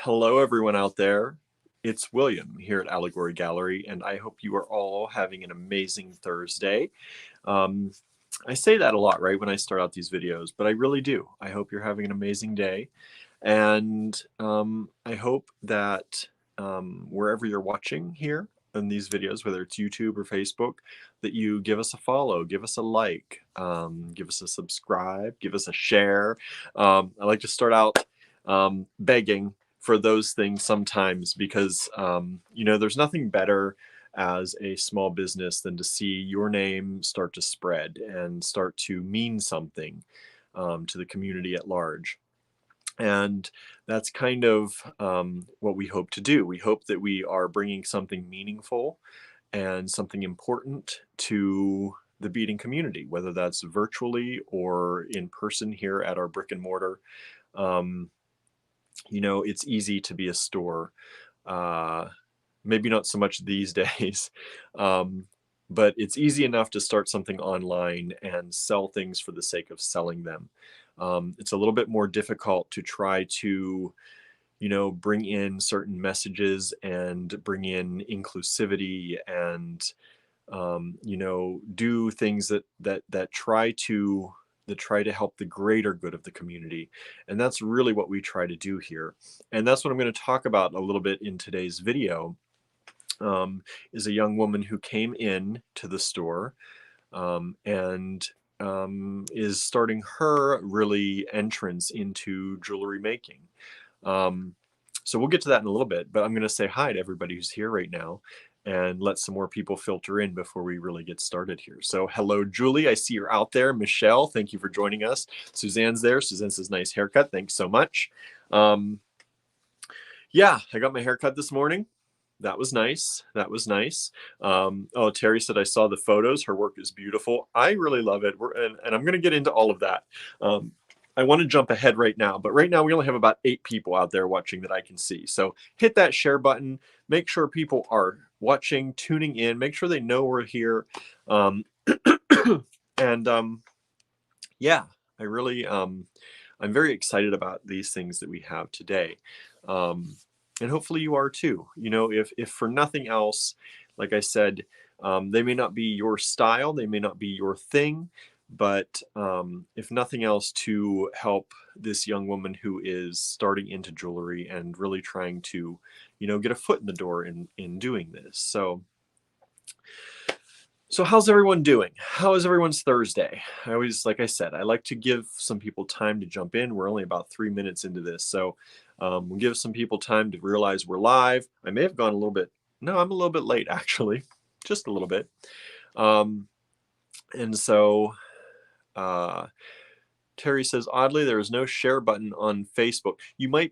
Hello, everyone out there. It's William here at Allegory Gallery, and I hope you are all having an amazing Thursday. Um, I say that a lot, right, when I start out these videos, but I really do. I hope you're having an amazing day, and I hope that wherever you're watching here in these videos, whether it's YouTube or Facebook, that you give us a follow, give us a like, give us a subscribe, give us a share. I like to start out begging for those things sometimes because there's nothing better as a small business than to see your name start to spread and start to mean something to the community at large. And that's kind of what we hope to do. We hope that we are bringing something meaningful and something important to the beading community, whether that's virtually or in person here at our brick and mortar. It's easy to be a store. Maybe not so much these days, but it's easy enough to start something online and sell things for the sake of selling them. It's a little bit more difficult to try to, bring in certain messages and bring in inclusivity and, do things that try to help the greater good of the community. And that's really what we try to do here. And that's what I'm going to talk about a little bit in today's video, is a young woman who came in to the store and is starting her really entrance into jewelry making. So we'll get to that in a little bit, but I'm going to say hi to everybody who's here right now and let some more people filter in before we really get started here. So hello, Julie. I see you're out there. Michelle, thank you for joining us. Suzanne's there. Suzanne says, nice haircut. Thanks so much. Yeah, I got my haircut this morning. That was nice. That was nice. Oh, Terry said, I saw the photos. Her work is beautiful. I really love it. And I'm going to get into all of that. I want to jump ahead right now, but right now we only have about 8 people out there watching that I can see. So hit that share button. Make sure people are watching, tuning in. Make sure they know we're here. Yeah, I really, I'm very excited about these things that we have today. And hopefully you are too. If for nothing else, like I said, they may not be your style, they may not be your thing, but if nothing else, to help this young woman who is starting into jewelry and really trying to, get a foot in the door in doing this. So how's everyone doing? How is everyone's Thursday? I always, like I said, I like to give some people time to jump in. We're only about 3 minutes into this, so we'll give some people time to realize we're live. I may have gone a little bit, no, I'm a little bit late actually, just a little bit. And so Terry says, oddly, there is no share button on Facebook.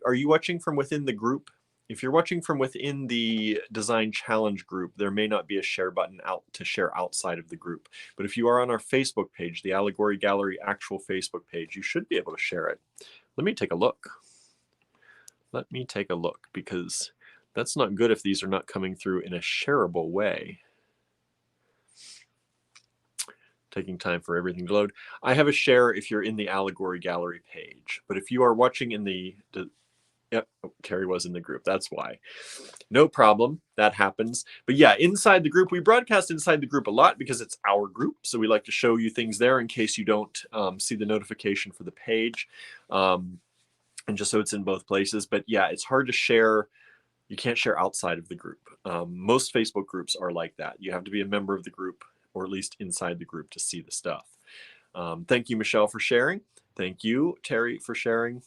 Are you watching from within the group? If you're watching from within the Design Challenge group, there may not be a share button out to share outside of the group. But if you are on our Facebook page, the Allegory Gallery actual Facebook page, you should be able to share it. Let me take a look. Let me take a look, because that's not good if these are not coming through in a shareable way. Taking time for everything to load. I have a share if you're in the Allegory Gallery page, but if you are watching in the yep, Terry was in the group, that's why. No problem, that happens. But yeah, inside the group, we broadcast inside the group a lot because it's our group, so we like to show you things there in case you don't see the notification for the page, and just so it's in both places. But yeah, it's hard to share. You can't share outside of the group. Most Facebook groups are like that. You have to be a member of the group, or at least inside the group, to see the stuff. Thank you, Michelle, for sharing. Thank you, Terry, for sharing.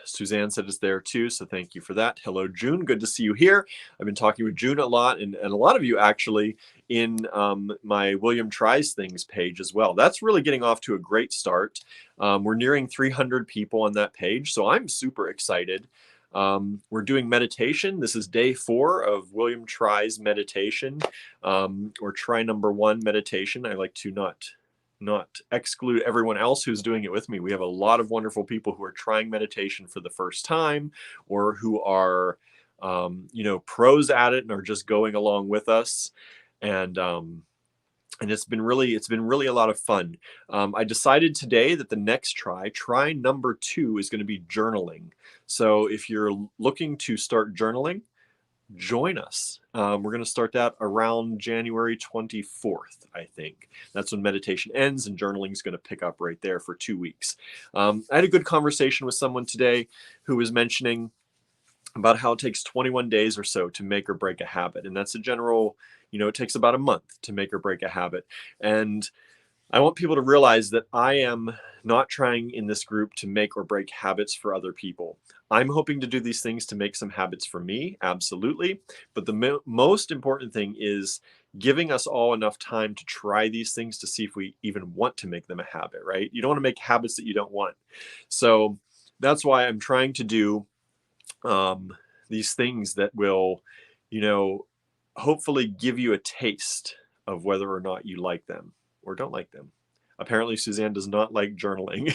Suzanne said it's there too, so thank you for that. Hello, June. Good to see you here. I've been talking with June a lot, and a lot of you actually in my William Tries Things page as well. That's really getting off to a great start. We're nearing 300 people on that page, so I'm super excited. We're doing meditation. This is day 4 of William Tries meditation, or try number 1 meditation. I like to not exclude everyone else who's doing it with me. We have a lot of wonderful people who are trying meditation for the first time, or who are, pros at it and are just going along with us. And and it's been really a lot of fun. I decided today that the next try number 2, is going to be journaling. So if you're looking to start journaling, join us. We're going to start that around January 24th, I think. That's when meditation ends, and journaling is going to pick up right there for 2 weeks. I had a good conversation with someone today who was mentioning about how it takes 21 days or so to make or break a habit. And that's a general, it takes about a month to make or break a habit. And I want people to realize that I am not trying in this group to make or break habits for other people. I'm hoping to do these things to make some habits for me, absolutely. But the most important thing is giving us all enough time to try these things to see if we even want to make them a habit, right? You don't want to make habits that you don't want. So that's why I'm trying to do these things that will, hopefully give you a taste of whether or not you like them or don't like them. Apparently, Suzanne does not like journaling.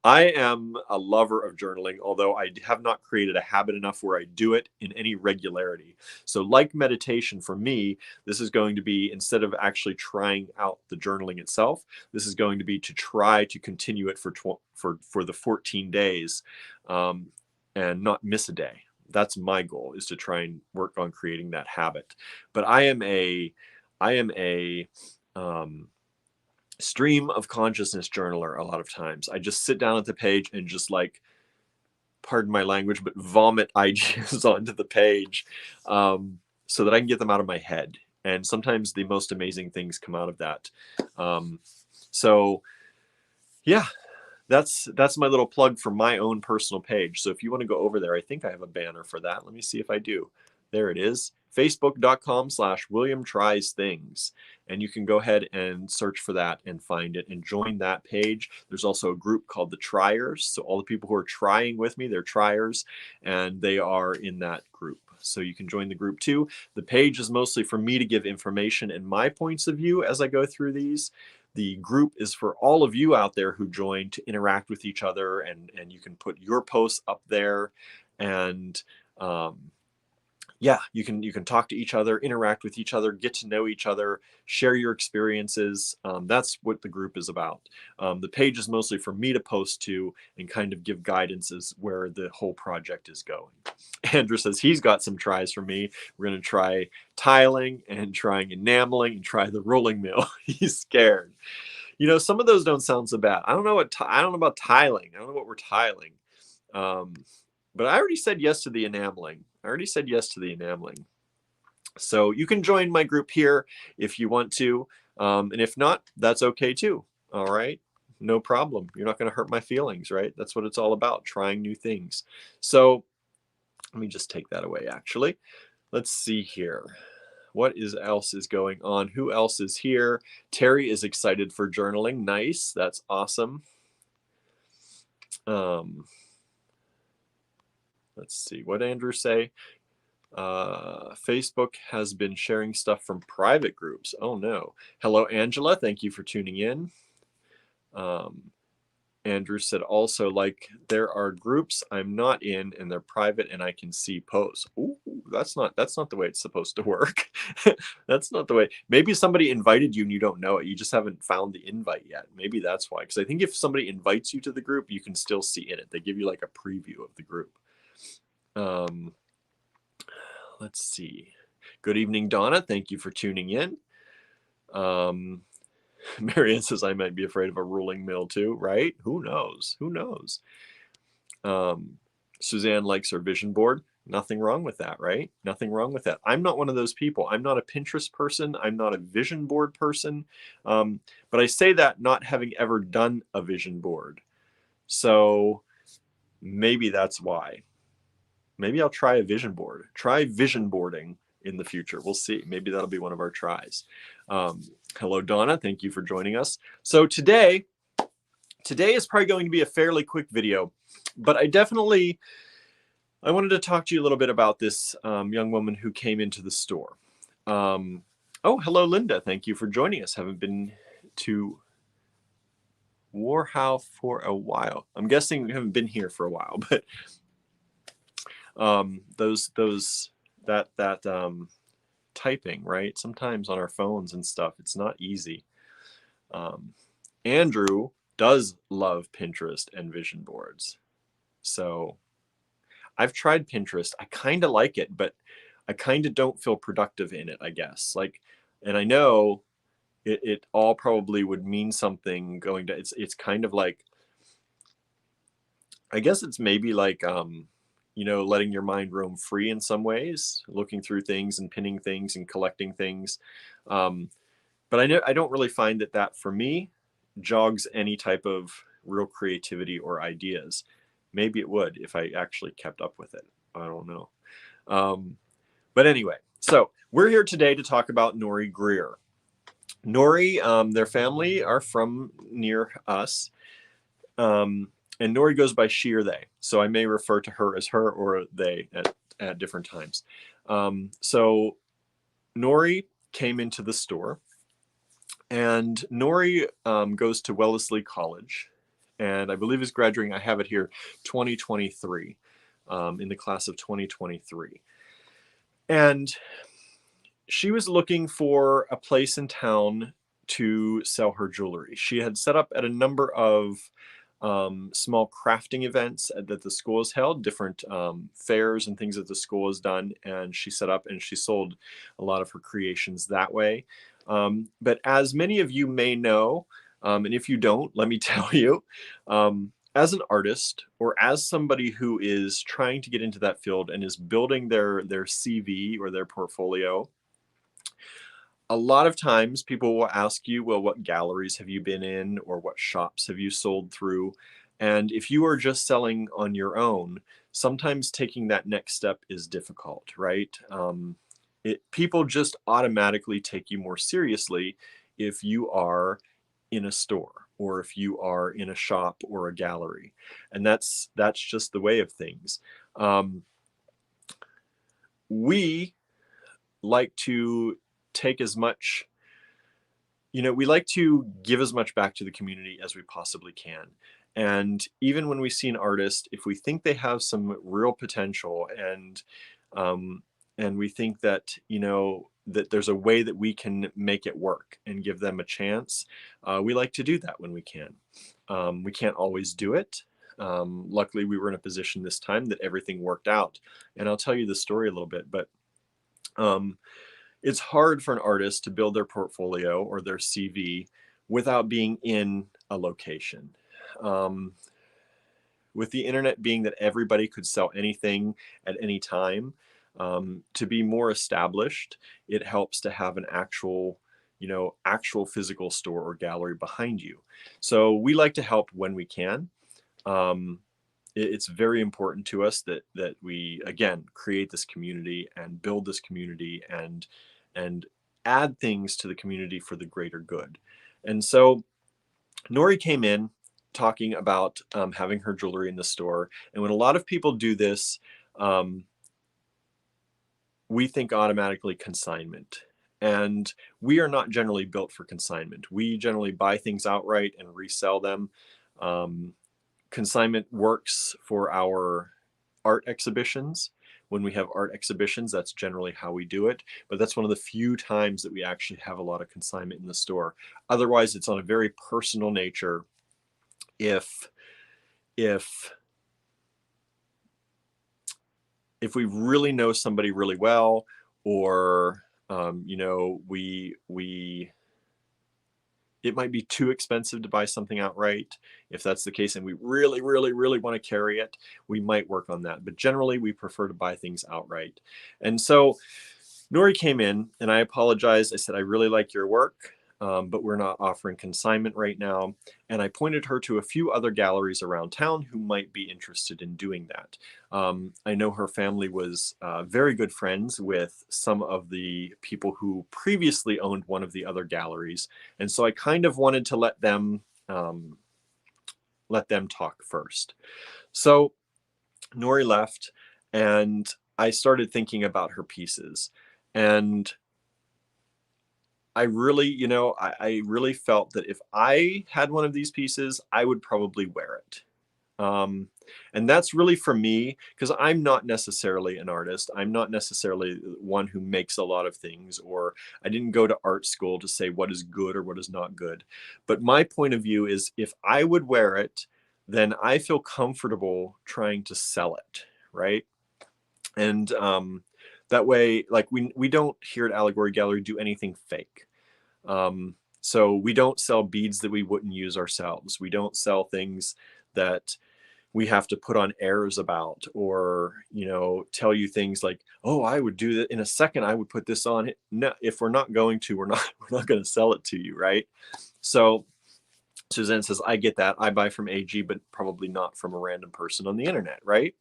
I am a lover of journaling, although I have not created a habit enough where I do it in any regularity. So like meditation, for me, this is going to be, instead of actually trying out the journaling itself, this is going to be to try to continue it for the 14 days and not miss a day. That's my goal, is to try and work on creating that habit. But I am a stream of consciousness journaler a lot of times. I just sit down at the page and just, like, pardon my language, but vomit ideas onto the page so that I can get them out of my head. And sometimes the most amazing things come out of that. So yeah, that's my little plug for my own personal page. So if you want to go over there, I think I have a banner for that. Let me see if I do. There it is. Facebook.com/William Tries Things. And you can go ahead and search for that and find it and join that page. There's also a group called the Triers. So all the people who are trying with me, they're triers, and they are in that group. So you can join the group too. The page is mostly for me to give information and my points of view as I go through these. The group is for all of you out there who join to interact with each other, and you can put your posts up there, and yeah, you can talk to each other, interact with each other, get to know each other, share your experiences. That's what the group is about. The page is mostly for me to post to and kind of give guidances where the whole project is going. Andrew says he's got some tries for me. We're going to try tiling and trying enameling and try the rolling mill. He's scared. Some of those don't sound so bad. I don't know about tiling. I don't know what we're tiling. But I already said yes to the enameling. So you can join my group here if you want to. And if not, that's okay too. All right. No problem. You're not going to hurt my feelings, right? That's what it's all about, trying new things. So let me just take that away, actually. Let's see here. What else is going on? Who else is here? Terry is excited for journaling. Nice. That's awesome. Let's see. What did Andrew say? Facebook has been sharing stuff from private groups. Oh no. Hello, Angela. Thank you for tuning in. Andrew said also, like, there are groups I'm not in and they're private and I can see posts. Ooh, that's not the way it's supposed to work. That's not the way. Maybe somebody invited you and you don't know it. You just haven't found the invite yet. Maybe that's why. Because I think if somebody invites you to the group, you can still see in it. They give you like a preview of the group. Let's see. Good evening, Donna. Thank you for tuning in. Marianne says I might be afraid of a rolling mill too, right? Who knows? Suzanne likes her vision board. Nothing wrong with that, right? Nothing wrong with that. I'm not one of those people. I'm not a Pinterest person. I'm not a vision board person. But I say that not having ever done a vision board. So maybe that's why. Maybe I'll try a vision board. Try vision boarding in the future. We'll see. Maybe that'll be one of our tries. Hello, Donna. Thank you for joining us. So today is probably going to be a fairly quick video, but I wanted to talk to you a little bit about this young woman who came into the store. Oh, hello, Linda. Thank you for joining us. Haven't been to Warhow for a while. I'm guessing you haven't been here for a while, but typing, right? Sometimes on our phones and stuff, it's not easy. Andrew does love Pinterest and vision boards. So I've tried Pinterest. I kind of like it, but I kind of don't feel productive in it, I guess. Like, and I know it all probably would mean something going to, it's kind of like, I guess it's maybe like, you know, letting your mind roam free in some ways, looking through things and pinning things and collecting things. But I don't really find that for me jogs any type of real creativity or ideas. Maybe it would if I actually kept up with it. I don't know. But anyway, so we're here today to talk about Nori Greer. Nori, their family are from near us. And Nori goes by she or they. So I may refer to her as her or they at different times. So Nori came into the store. And Nori goes to Wellesley College, and I believe is graduating, I have it here, 2023, in the class of 2023. And she was looking for a place in town to sell her jewelry. She had set up at a number of small crafting events that the school has held, different fairs and things that the school has done, and she set up and she sold a lot of her creations that way. But as many of you may know, and if you don't, let me tell you, as an artist or as somebody who is trying to get into that field and is building their CV or their portfolio, a lot of times people will ask you, well, what galleries have you been in or what shops have you sold through? And if you are just selling on your own, sometimes taking that next step is difficult, right? People just automatically take you more seriously if you are in a store or if you are in a shop or a gallery. And that's just the way of things. We like to take as much, you know, we like to give as much back to the community as we possibly can. And even when we see an artist, if we think they have some real potential and we think that, you know, that there's a way that we can make it work and give them a chance, we like to do that when we can. We can't always do it. Luckily, we were in a position this time that everything worked out. And I'll tell you the story a little bit, but it's hard for an artist to build their portfolio or their CV without being in a location. With the internet being that everybody could sell anything at any time, to be more established, it helps to have an actual, you know, actual physical store or gallery behind you. So we like to help when we can. It's very important to us that we, again, create this community and build this community and add things to the community for the greater good. And so Nori came in talking about having her jewelry in the store. And when a lot of people do this, we think automatically consignment. And we are not generally built for consignment. We generally buy things outright and resell them. Consignment works for our art exhibitions. When we have art exhibitions, that's generally how we do it. But that's one of the few times that we actually have a lot of consignment in the store. Otherwise, it's on a very personal nature. If we really know somebody really well, or you know, it might be too expensive to buy something outright. If that's the case and we really, really, really want to carry it, we might work on that. But generally, we prefer to buy things outright. And so Nori came in, and I apologized. I said, I really like your work, but we're not offering consignment right now. And I pointed her to a few other galleries around town who might be interested in doing that. I know her family was very good friends with some of the people who previously owned one of the other galleries. And so I kind of wanted to let them talk first. So Nori left, and I started thinking about her pieces. And I really, you know, I really felt that if I had one of these pieces, I would probably wear it. And that's really for me, because I'm not necessarily an artist. I'm not necessarily one who makes a lot of things, or I didn't go to art school to say what is good or what is not good. But my point of view is, if I would wear it, then I feel comfortable trying to sell it, right? And that way, like, we don't here at Allegory Gallery do anything fake. So we don't sell beads that we wouldn't use ourselves. We don't sell things that we have to put on airs about, or, you know, tell you things like, oh, I would do that in a second, I would put this on it. No, if we're not going to, we're not going to sell it to you, right? So Suzanne says, I get that. I buy from AG, but probably not from a random person on the internet, right?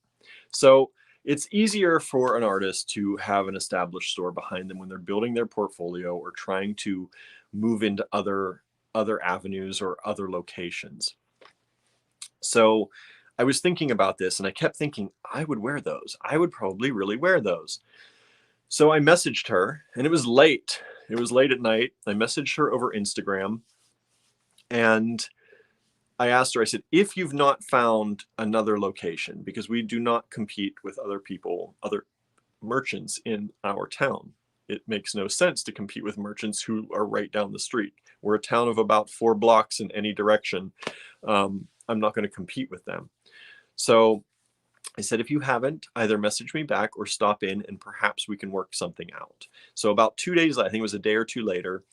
So it's easier for an artist to have an established store behind them when they're building their portfolio or trying to move into other avenues or other locations. So I was thinking about this, and I kept thinking, I would wear those. I would probably really wear those. So I messaged her, and it was late. It was late at night. I messaged her over Instagram, and I asked her, I said, if you've not found another location, because we do not compete with other people, other merchants in our town. It makes no sense to compete with merchants who are right down the street. We're a town of about 4 blocks in any direction. I'm not going to compete with them. So I said, if you haven't, either message me back or stop in, and perhaps we can work something out. So about 2 days, I think it was a day or two later,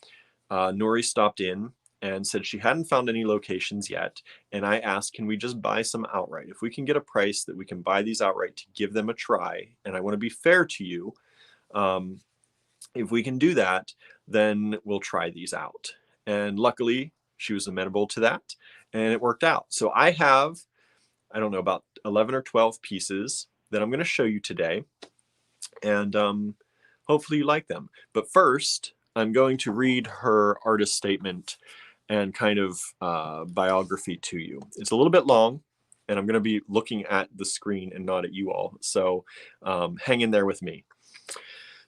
Nori stopped in and said she hadn't found any locations yet. And I asked, can we just buy some outright? If we can get a price that we can buy these outright to give them a try, and I want to be fair to you, if we can do that, then we'll try these out. And luckily, she was amenable to that, and it worked out. So I have, I don't know, about 11 or 12 pieces that I'm going to show you today, and hopefully you like them. But first, I'm going to read her artist statement and kind of biography to you. It's a little bit long, and I'm going to be looking at the screen and not at you all. So hang in there with me.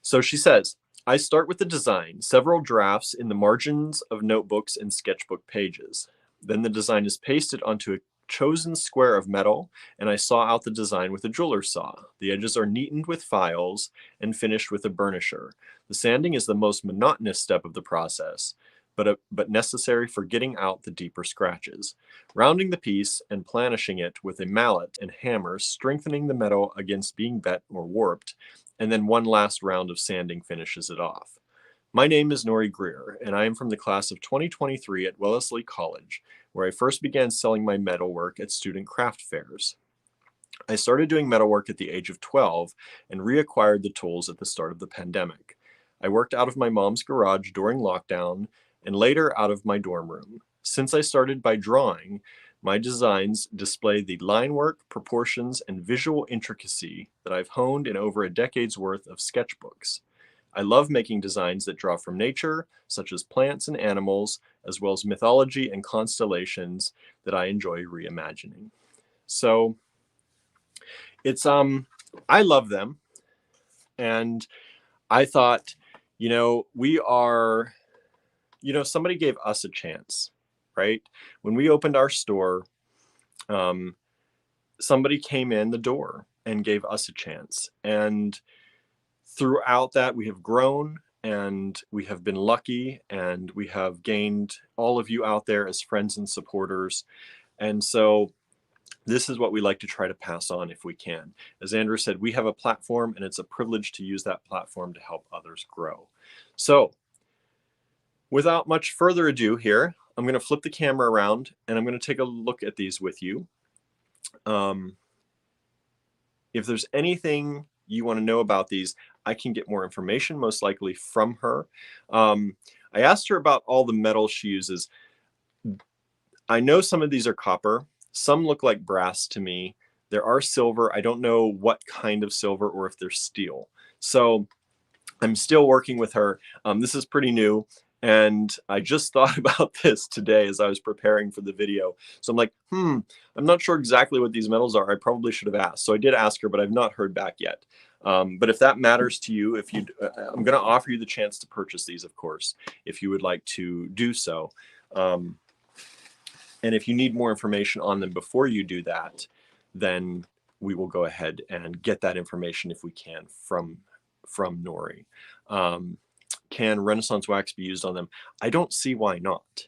So she says, I start with the design, several drafts in the margins of notebooks and sketchbook pages. Then the design is pasted onto a chosen square of metal, and I saw out the design with a jeweler's saw. The edges are neatened with files and finished with a burnisher. The sanding is the most monotonous step of the process, but necessary for getting out the deeper scratches. Rounding the piece and planishing it with a mallet and hammer, strengthening the metal against being bent or warped, and then one last round of sanding finishes it off. My name is Nori Greer, and I am from the class of 2023 at Wellesley College, where I first began selling my metalwork at student craft fairs. I started doing metalwork at the age of 12 and reacquired the tools at the start of the pandemic. I worked out of my mom's garage during lockdown and later out of my dorm room. Since I started by drawing, my designs display the line work, proportions, and visual intricacy that I've honed in over a decade's worth of sketchbooks. I love making designs that draw from nature, such as plants and animals, as well as mythology and constellations that I enjoy reimagining. So it's, I love them. And I thought, you know, we are, you know, somebody gave us a chance, right? When we opened our store, somebody came in the door and gave us a chance. And throughout that, we have grown, and we have been lucky, and we have gained all of you out there as friends and supporters. And so this is what we like to try to pass on if we can. As Andrew said, we have a platform, and it's a privilege to use that platform to help others grow. So without much further ado here, I'm going to flip the camera around, and I'm going to take a look at these with you. If there's anything you want to know about these, I can get more information, most likely from her. I asked her about all the metals she uses. I know some of these are copper. Some look like brass to me. There are silver. I don't know what kind of silver or if they're steel. So I'm still working with her. This is pretty new. And I just thought about this today as I was preparing for the video. So I'm like, I'm not sure exactly what these metals are. I probably should have asked. So I did ask her, but I've not heard back yet. But if that matters to you, if you, I'm going to offer you the chance to purchase these, of course, if you would like to do so. And if you need more information on them before you do that, then we will go ahead and get that information if we can from Nori. Can Renaissance wax be used on them? I don't see why not.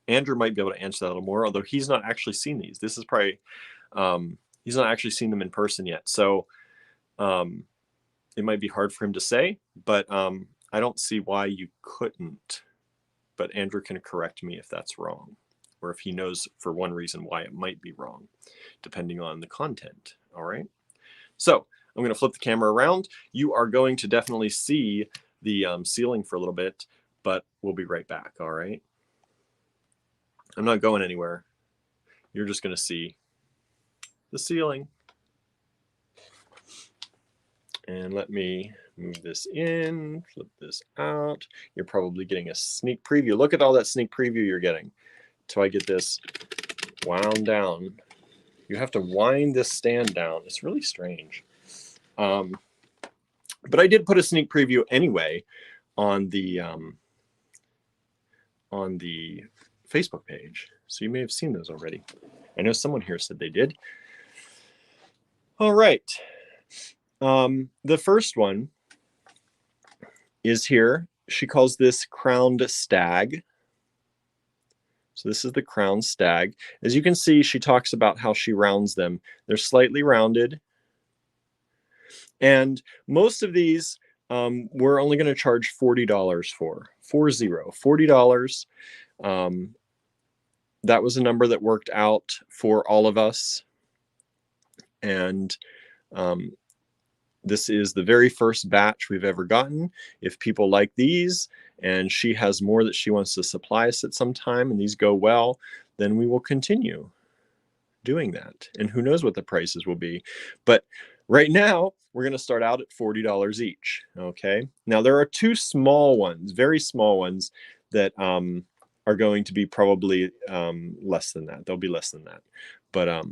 Andrew might be able to answer that a little more, although he's not actually seen these. This is probably, he's not actually seen them in person yet. So it might be hard for him to say, but I don't see why you couldn't. But Andrew can correct me if that's wrong, or if he knows for one reason why it might be wrong, depending on the content. All right. So I'm going to flip the camera around. You are going to definitely see the ceiling for a little bit, but we'll be right back. All right. I'm not going anywhere. You're just going to see the ceiling. And let me move this in, flip this out. You're probably getting a sneak preview. Look at all that sneak preview you're getting. Till I get this wound down. You have to wind this stand down. It's really strange. But I did put a sneak preview anyway on the Facebook page. So you may have seen those already. I know someone here said they did. All right. The first one is here. She calls this crowned stag. So this is the crowned stag. As you can see, she talks about how she rounds them. They're slightly rounded. And most of these we're only going to charge $40 for. $40. That was a number that worked out for all of us. And this is the very first batch we've ever gotten. If people like these and she has more that she wants to supply us at some time and these go well, then we will continue doing that. And who knows what the prices will be. But right now, we're going to start out at $40 each. Okay. Now, there are two small ones, very small ones that are going to be probably less than that. They'll be less than that. But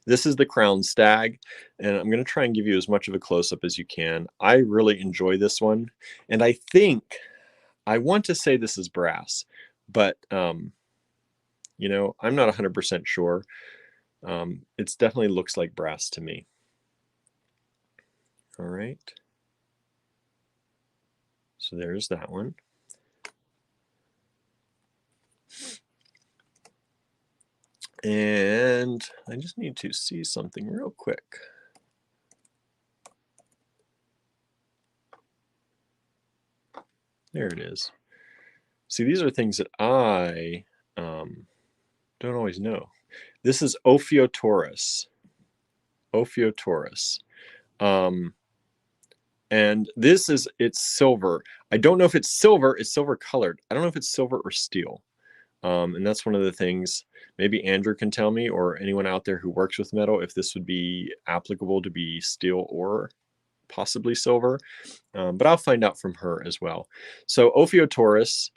this is the crowned stag, and I'm going to try and give you as much of a close-up as you can. I really enjoy this one, and I think I want to say this is brass, but you know, I'm not 100% sure. It definitely looks like brass to me. All right. So there's that one. And I just need to see something real quick. There it is. See, these are things that I don't always know. This is Ophiotaurus. Ophiotaurus. And this is, it's silver. I don't know if it's silver. It's silver colored. I don't know if it's silver or steel. And that's one of the things, maybe Andrew can tell me, or anyone out there who works with metal, if this would be applicable to be steel or possibly silver. But I'll find out from her as well. So Ophiotaurus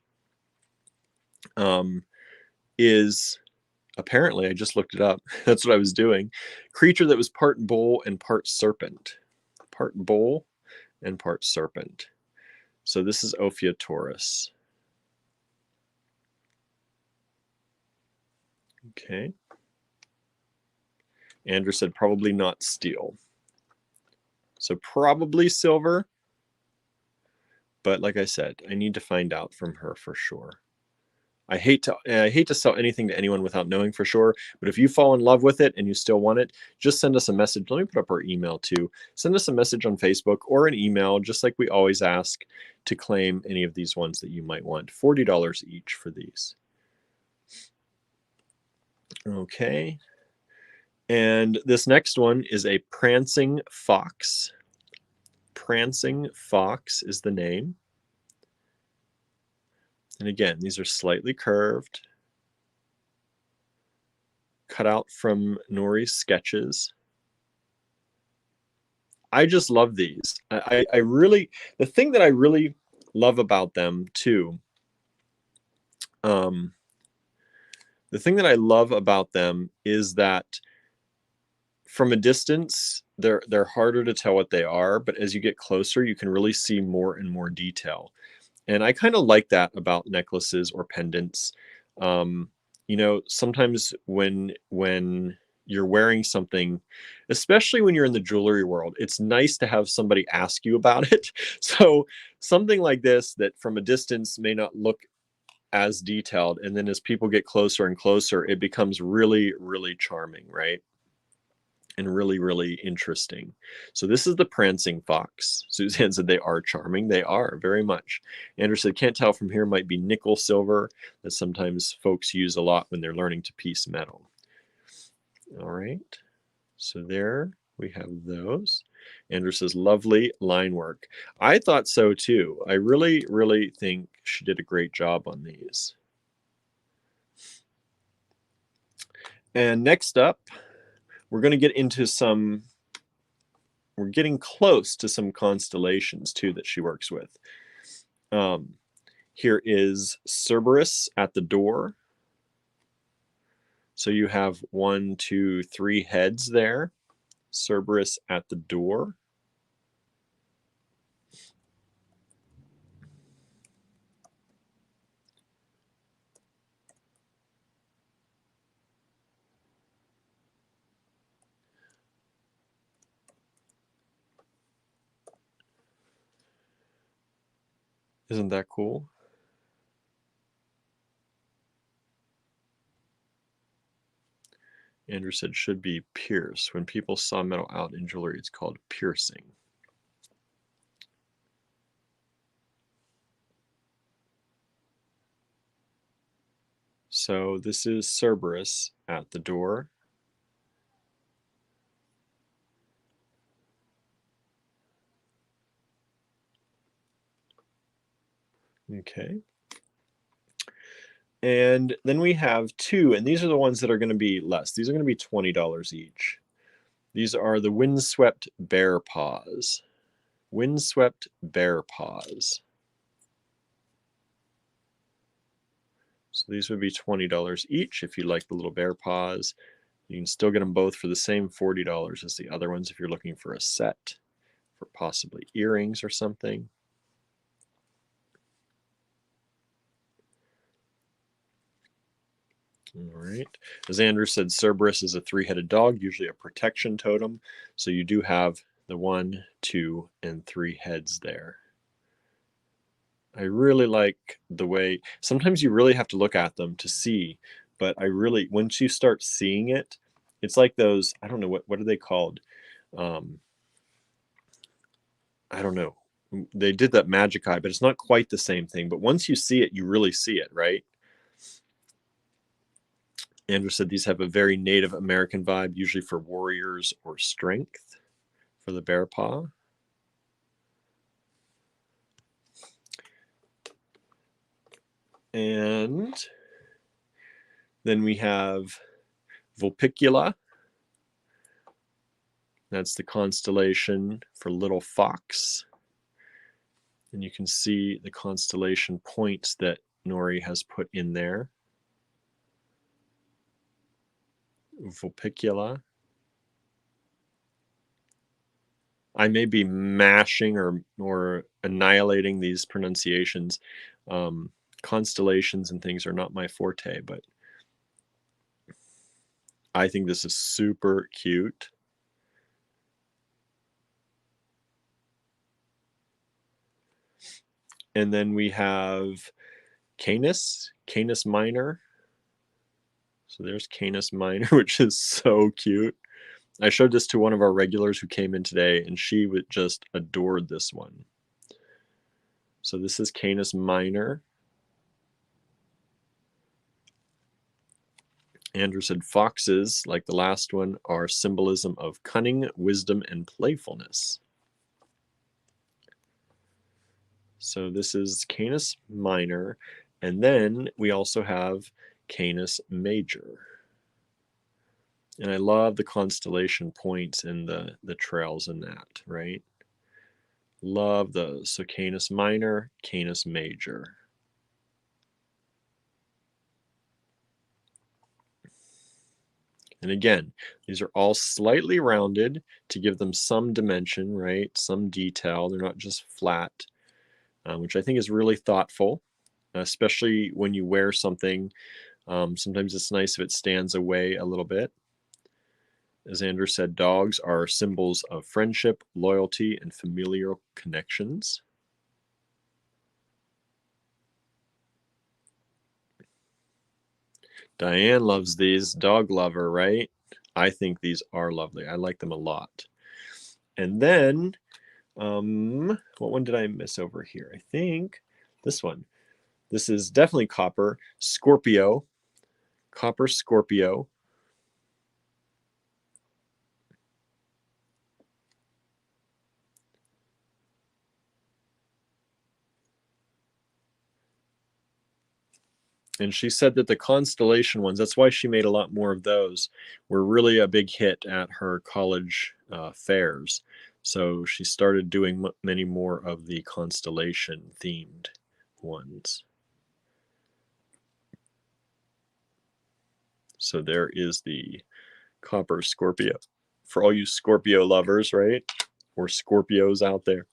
is, apparently, I just looked it up. That's what I was doing. Creature that was part bull and part serpent. Part bull and part serpent. So this is Ophiotaurus. Okay. Andrew said probably not steel. So probably silver. But like I said, I need to find out from her for sure. I hate to sell anything to anyone without knowing for sure, but if you fall in love with it and you still want it, just send us a message. Let me put up our email too. Send us a message on Facebook or an email, just like we always ask, to claim any of these ones that you might want. $40 each for these. Okay. And this next one is a prancing fox. Prancing fox is the name. And again, these are slightly curved, cut out from Nori's sketches. I just love these. I really, the thing that I really love about them too, the thing that I love about them is that from a distance, they're harder to tell what they are, but as you get closer, you can really see more and more detail. And I kind of like that about necklaces or pendants. You know, sometimes when you're wearing something, especially when you're in the jewelry world, it's nice to have somebody ask you about it. So something like this that from a distance may not look as detailed, and then as people get closer and closer, it becomes really, really charming, right? And really, really interesting. So this is the prancing fox. Suzanne said they are charming. They are, very much. Andrew said, can't tell from here, might be nickel silver that sometimes folks use a lot when they're learning to piece metal. All right, so there we have those. Andrew says, lovely line work. I thought so too. I really, really think she did a great job on these. And next up, we're going to get into some, we're getting close to some constellations too that she works with. Here is Cerberus at the door. So you have 1, 2, 3 heads there. Cerberus at the door. Isn't that cool? Andrew said, should be pierce. When people saw metal out in jewelry, it's called piercing. So this is Cerberus at the door. Okay. And then we have 2, and these are the ones that are going to be less. These are going to be $20 each. These are the windswept bear paws. Windswept bear paws. So these would be $20 each if you like the little bear paws. You can still get them both for the same $40 as the other ones if you're looking for a set for possibly earrings or something. All right. As Andrew said, Cerberus is a 3-headed dog, usually a protection totem. So you do have the 1, 2, and 3 heads there. I really like the way, sometimes you really have to look at them to see, but I really, once you start seeing it, it's like those, I don't know, what are they called? I don't know. They did that magic eye, but it's not quite the same thing. But once you see it, you really see it, right? Andrew said these have a very Native American vibe, usually for warriors or strength for the bear paw. And then we have Vulpicula. That's the constellation for little fox. And you can see the constellation points that Nori has put in there. Vulpicula. I may be mashing or annihilating these pronunciations. Constellations and things are not my forte, but I think this is super cute. And then we have Canis Minor. So there's Canis Minor, which is so cute. I showed this to one of our regulars who came in today, and she would just adored this one. So this is Canis Minor. Andrew said foxes, like the last one, are symbolism of cunning, wisdom, and playfulness. So this is Canis Minor. And then we also have Canis Major. And I love the constellation points and the trails in that, right? Love those. So Canis Minor, Canis Major. And again, these are all slightly rounded to give them some dimension, right? Some detail. They're not just flat. which I think is really thoughtful, especially when you wear something. Sometimes it's nice if it stands away a little bit. As Andrew said, dogs are symbols of friendship, loyalty, and familial connections. Diane loves these. Dog lover, right? I think these are lovely. I like them a lot. And then, what one did I miss over here? I think this one. This is definitely copper. Scorpio. Copper Scorpio. And she said that the constellation ones, that's why she made a lot more of those, were really a big hit at her college fairs. So she started doing many more of the constellation themed ones. So there is the copper Scorpio. For all you Scorpio lovers, right? Or Scorpios out there.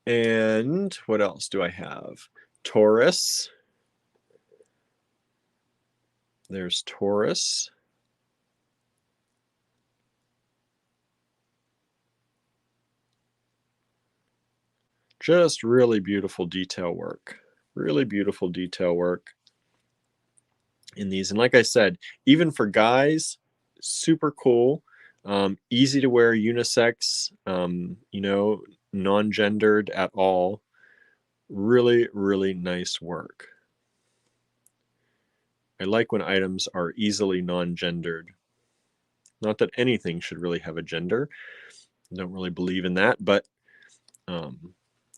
And what else do I have? Taurus. There's Taurus. Just really beautiful detail work. Really beautiful detail work in these. And like I said, even for guys, super cool. Easy to wear, unisex, you know, non-gendered at all. Really, really nice work. I like when items are easily non-gendered. Not that anything should really have a gender. I don't really believe in that, but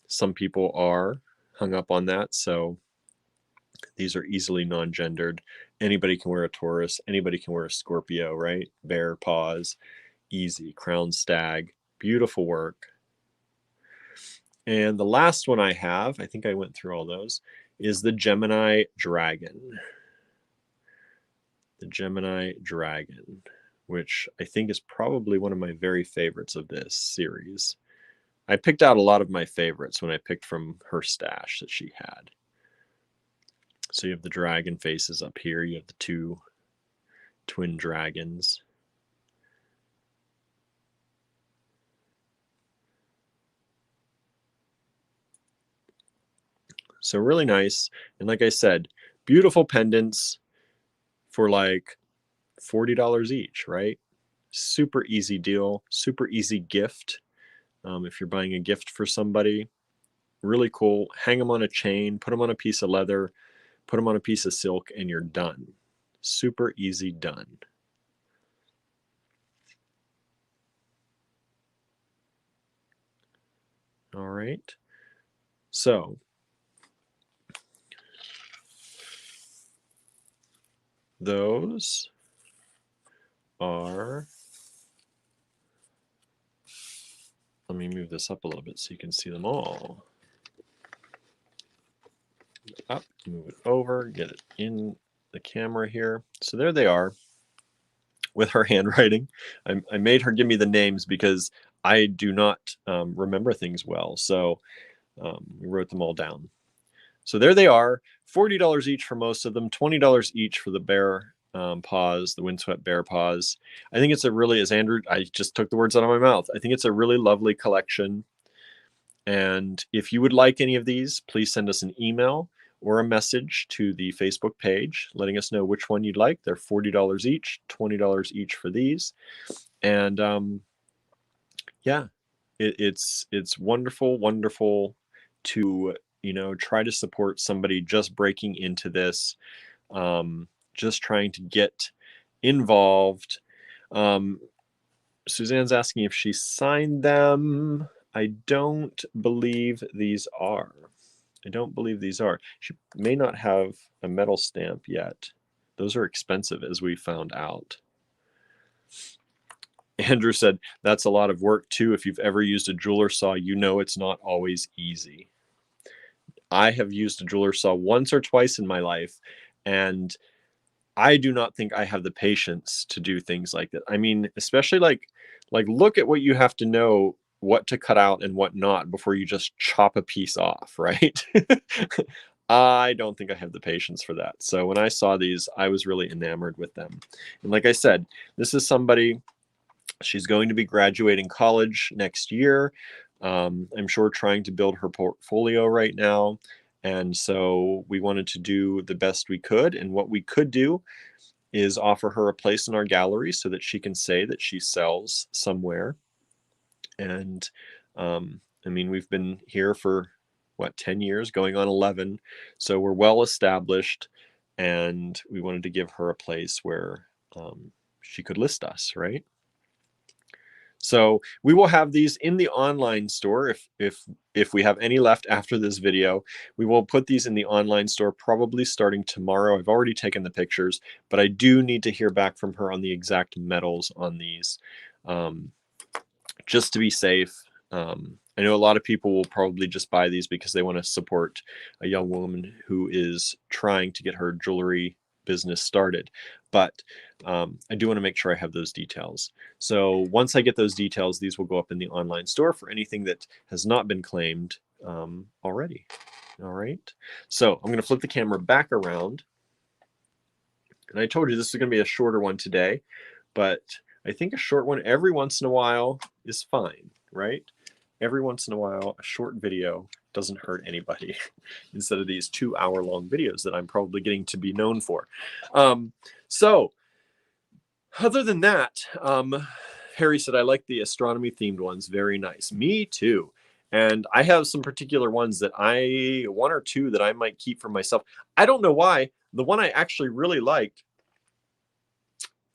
some people are hung up on that. So these are easily non-gendered. Anybody can wear a Taurus. Anybody can wear a Scorpio, right? Bear paws, easy. Crown stag, beautiful work. And the last one I have, I think I went through all those, is the Gemini Dragon. The Gemini Dragon, which I think is probably one of my very favorites of this series. I picked out a lot of my favorites when I picked from her stash that she had. So you have the dragon faces up here. You have the two twin dragons. So really nice. And like I said, beautiful pendants for like $40 each, right? Super easy deal, super easy gift. If you're buying a gift for somebody, really cool. Hang them on a chain, put them on a piece of leather, put them on a piece of silk, and you're done. Super easy done. All right. So those are, let me move this up a little bit so you can see them all. Up, move it over, get it in the camera here. So there they are with her handwriting. I made her give me the names because I do not remember things well. So we wrote them all down. So there they are, $40 each for most of them, $20 each for the bear paws, the windswept bear paws. I think it's a really, as Andrew, I just took the words out of my mouth. I think it's a really lovely collection. And if you would like any of these, please send us an email or a message to the Facebook page letting us know which one you'd like. They're $40 each, $20 each for these. And yeah, it's wonderful, wonderful to, you know, try to support somebody just breaking into this, just trying to get involved. Suzanne's asking if she signed them. I don't believe these are. I don't believe these are. She may not have a metal stamp yet. Those are expensive, as we found out. Andrew said, that's a lot of work too. If you've ever used a jeweler saw, you know it's not always easy. I have used a jeweler saw once or twice in my life, and I do not think I have the patience to do things like that. I mean, especially like look at what you have to know, what to cut out and what not before you just chop a piece off, right? I don't think I have the patience for that. So when I saw these, I was really enamored with them. And like I said, this is somebody, she's going to be graduating college next year. I'm sure trying to build her portfolio right now. And so we wanted to do the best we could. And what we could do is offer her a place in our gallery so that she can say that she sells somewhere. And I mean, we've been here for what, 10 years, going on 11. So we're well established, and we wanted to give her a place where she could list us, right? So we will have these in the online store. If we have any left after this video, we will put these in the online store probably starting tomorrow. I've already taken the pictures, but I do need to hear back from her on the exact metals on these, just to be safe. I know a lot of people will probably just buy these because they want to support a young woman who is trying to get her jewelry business started. But I do want to make sure I have those details. So once I get those details, these will go up in the online store for anything that has not been claimed already. All right. So I'm going to flip the camera back around. And I told you this is going to be a shorter one today, but I think a short one every once in a while is fine, right? Every once in a while, a short video doesn't hurt anybody instead of these 2-hour-long videos that I'm probably getting to be known for. So other than that, Harry said, I like the astronomy themed ones. Very nice. Me too. And I have some particular ones that one or two that I might keep for myself. I don't know why. The one I actually really liked,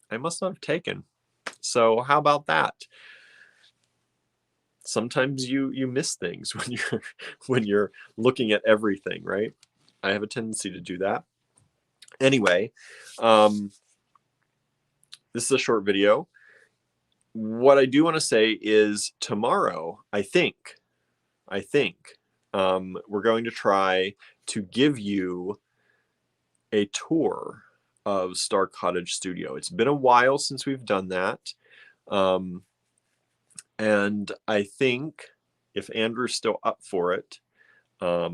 I must not have taken. So how about that? Sometimes you miss things when you're looking at everything, right? I have a tendency to do that. Anyway, this is a short video. What I do want to say is tomorrow, I think we're going to try to give you a tour of Star Cottage Studio. It's been a while since we've done that. And I think if Andrew's still up for it, we're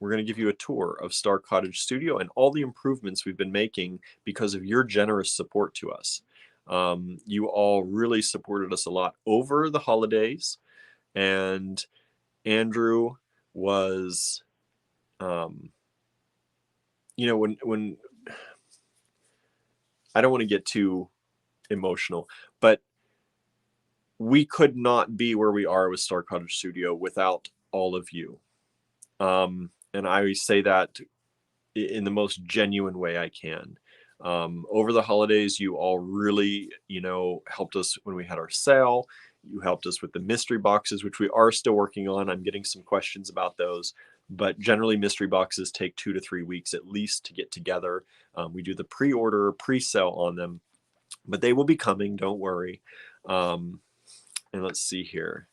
going to give you a tour of Star Cottage Studio and all the improvements we've been making because of your generous support to us. You all really supported us a lot over the holidays, and Andrew was, when I don't want to get too emotional, but we could not be where we are with Star Cottage Studio without all of you. And I say that in the most genuine way I can. Over the holidays, you all really, helped us when we had our sale. You helped us with the mystery boxes, which we are still working on. I'm getting some questions about those. But generally, mystery boxes take 2 to 3 weeks at least to get together. We do the pre-order, pre-sale on them. But they will be coming, don't worry. And let's see here.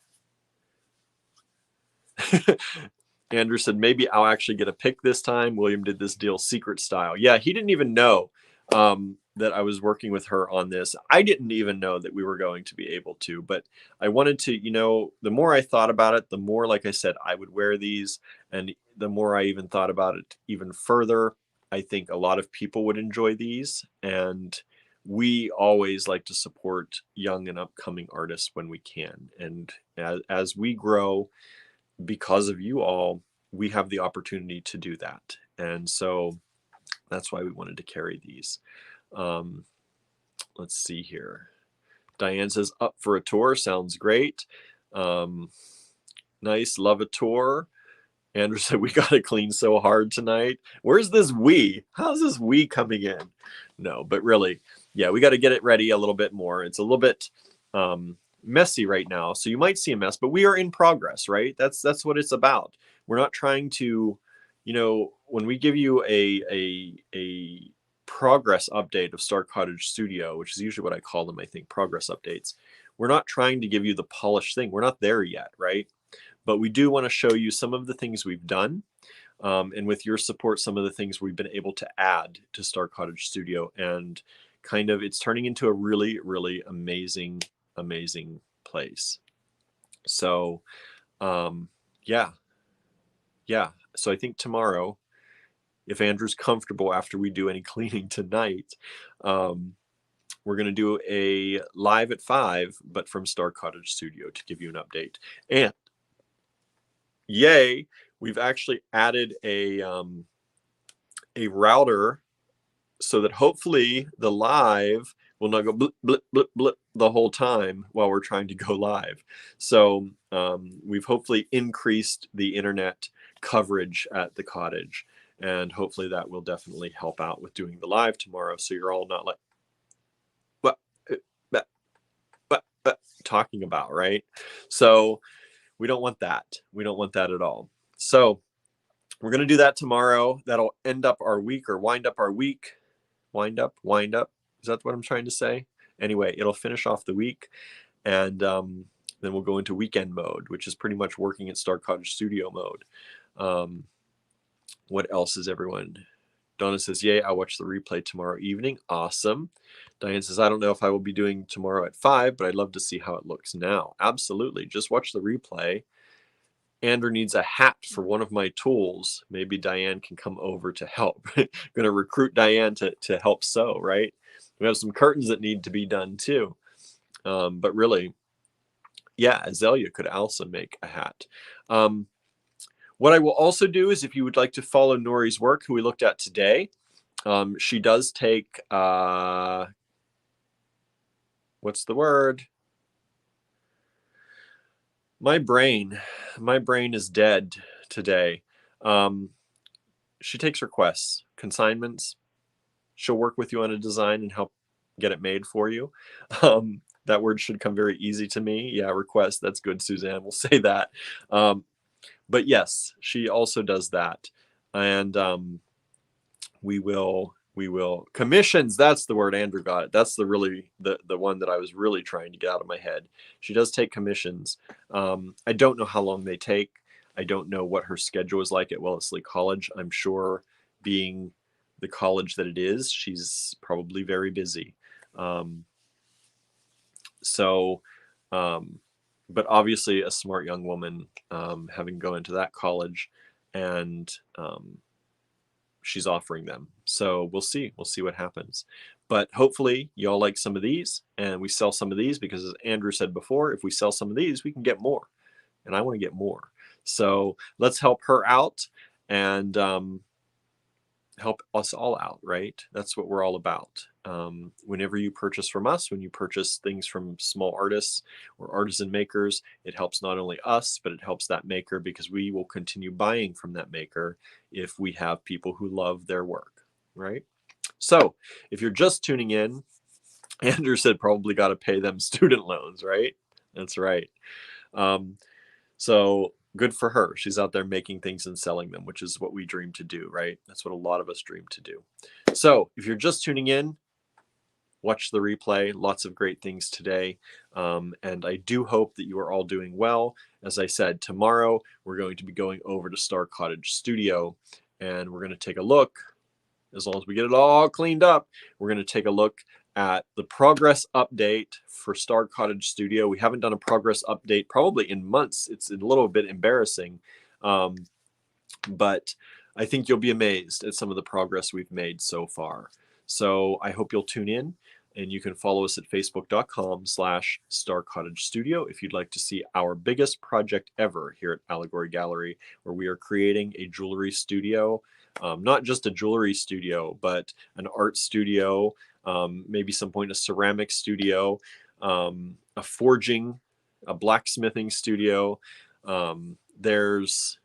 Andrew said, maybe I'll actually get a pick this time. William did this deal secret style. Yeah, he didn't even know that I was working with her on this. I didn't even know that we were going to be able to, but I wanted to, the more I thought about it, the more, like I said, I would wear these. And the more I even thought about it even further, I think a lot of people would enjoy these. And we always like to support young and upcoming artists when we can. And as we grow, because of you all, we have the opportunity to do that. And so that's why we wanted to carry these. Let's see here. Diane says, up for a tour. Sounds great. Nice. Love a tour. Andrew said, we got to clean so hard tonight. Where's this we? How's this we coming in? No, but really, yeah, we got to get it ready a little bit more. It's a little bit messy right now, so you might see a mess, but we are in progress, right? That's what it's about. We're not trying to, when we give you a progress update of Star Cottage Studio, which is usually what I call them, I think, progress updates. We're not trying to give you the polished thing. We're not there yet, right? But we do want to show you some of the things we've done. And with your support, some of the things we've been able to add to Star Cottage Studio, and kind of it's turning into a really, really amazing, amazing place. So yeah. So I think tomorrow, if Andrew's comfortable after we do any cleaning tonight, we're going to do a live at 5, but from Star Cottage Studio to give you an update. And yay, we've actually added a router so that hopefully the live will not go blip, blip, blip, blip the whole time while we're trying to go live. So we've hopefully increased the internet coverage at the cottage, and hopefully that will definitely help out with doing the live tomorrow, so you're all not like, what talking about, right? So we don't want that. We don't want that at all. So we're going to do that tomorrow. That'll end up our week, or wind up our week. Wind up. Is that what I'm trying to say? Anyway, it'll finish off the week, and then we'll go into weekend mode, which is pretty much working at Star Cottage Studio mode. What else is everyone? Donna says, yay, I'll watch the replay tomorrow evening. Awesome. Diane says, I don't know if I will be doing tomorrow at 5, but I'd love to see how it looks now. Absolutely. Just watch the replay. Andrew needs a hat for one of my tools. Maybe Diane can come over to help. Going to recruit Diane to help sew, right? We have some curtains that need to be done too. But really, yeah, Azalea could also make a hat. What I will also do is, if you would like to follow Nori's work, who we looked at today, she does take, what's the word? My brain is dead today. She takes requests, consignments. She'll work with you on a design and help get it made for you. That word should come very easy to me. Yeah, request. That's good, Suzanne. We'll say that. But yes, she also does that. And we will commissions. That's the word. Andrew got it. That's the one that I was really trying to get out of my head. She does take commissions. I don't know how long they take. I don't know what her schedule is like at Wellesley College. I'm sure, being the college that it is, she's probably very busy. But obviously a smart young woman, having gone into that college, and she's offering them. So we'll see what happens. But hopefully y'all like some of these, and we sell some of these, because as Andrew said before, if we sell some of these, we can get more. And I want to get more. So let's help her out, and help us all out, right? That's what we're all about. Whenever you purchase from us, when you purchase things from small artists or artisan makers, it helps not only us, but it helps that maker, because we will continue buying from that maker if we have people who love their work, right? So if you're just tuning in, Andrew said probably got to pay them student loans, right? That's right. So good for her. She's out there making things and selling them, which is what we dream to do, right? That's what a lot of us dream to do. So if you're just tuning in, watch the replay. Lots of great things today. And I do hope that you are all doing well. As I said, tomorrow we're going to be going over to Star Cottage Studio, and we're going to take a look. As long as we get it all cleaned up, we're going to take a look at the progress update for Star Cottage Studio. We haven't done a progress update probably in months. It's a little bit embarrassing, but I think you'll be amazed at some of the progress we've made so far. So I hope you'll tune in, and you can follow us at facebook.com/Star Cottage Studio if you'd like to see our biggest project ever here at Allegory Gallery, where we are creating a jewelry studio. Not just a jewelry studio, but an art studio, maybe some point a ceramic studio, a forging, a blacksmithing studio. There's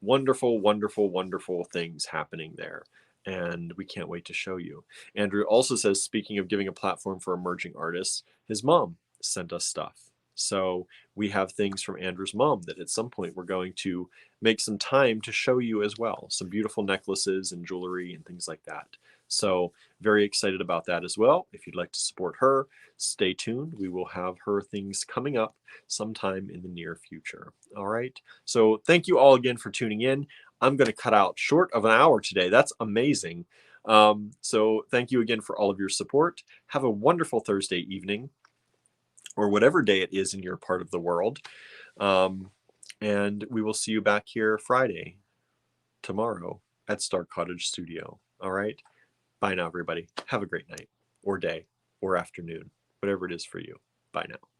wonderful, wonderful, wonderful things happening there, and we can't wait to show you. Andrew also says, speaking of giving a platform for emerging artists, his mom sent us stuff. So we have things from Andrew's mom that at some point we're going to make some time to show you as well. Some beautiful necklaces and jewelry and things like that. So very excited about that as well. If you'd like to support her, stay tuned. We will have her things coming up sometime in the near future. All right. So thank you all again for tuning in. I'm going to cut out short of an hour today. That's amazing. So thank you again for all of your support. Have a wonderful Thursday evening or whatever day it is in your part of the world. And we will see you back here Friday, tomorrow at Star Cottage Studio. All right. Bye now, everybody. Have a great night or day or afternoon, whatever it is for you. Bye now.